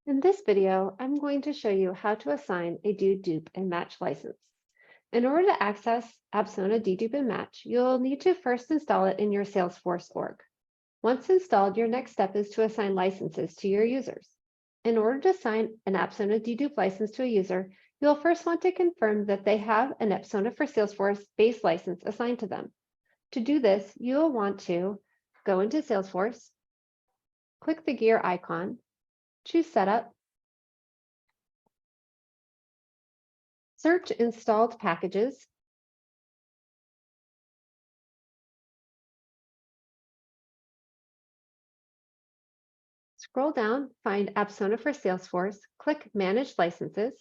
In this video, I'm going to show you how to assign a do, dupe, and match license. In order to access Apsona dedupe and match, you'll need to first install it in your Salesforce org. Once installed, your next step is to assign licenses to your users. In order to assign an Apsona dedupe license to a user, you'll first want to confirm that they have an Apsona for Salesforce base license assigned to them. To do this, you'll want to go into Salesforce, click the gear icon, choose Setup, search installed packages, scroll down, find Apsona for Salesforce, click Manage Licenses,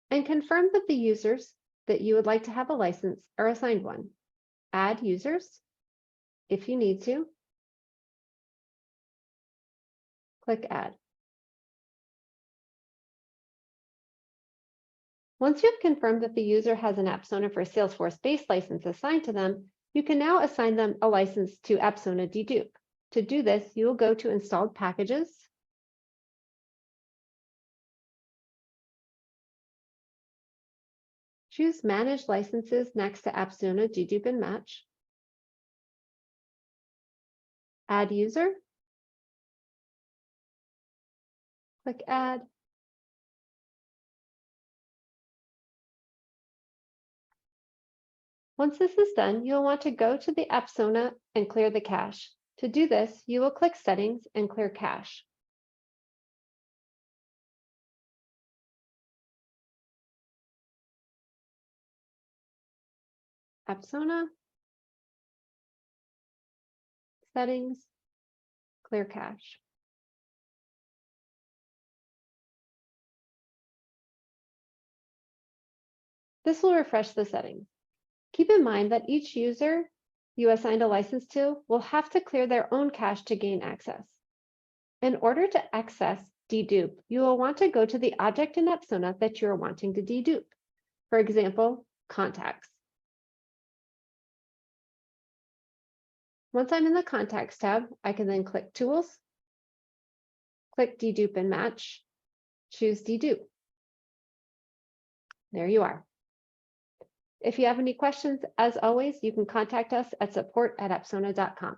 and confirm that the users that you would like to have a license are assigned one. Add users if you need to. Click Add. Once you've confirmed that the user has an Apsona for Salesforce base license assigned to them, you can now assign them a license to Apsona dedupe. To do this, you will go to Installed Packages, choose Manage Licenses next to Apsona dedupe and match, add user, click Add, once this is done, you'll want to go to the Apsona and clear the cache. To do this, you will click Settings and Clear Cache. Apsona, Settings, Clear Cache. This will refresh the settings. Keep in mind that each user you assigned a license to will have to clear their own cache to gain access. In order to access dedupe, you will want to go to the object in Apsona that you are wanting to dedupe. For example, contacts. Once I'm in the Contacts tab, I can then click Tools, click Dedupe and Match, choose Dedupe. There you are. If you have any questions, as always, you can contact us at support@apsona.com.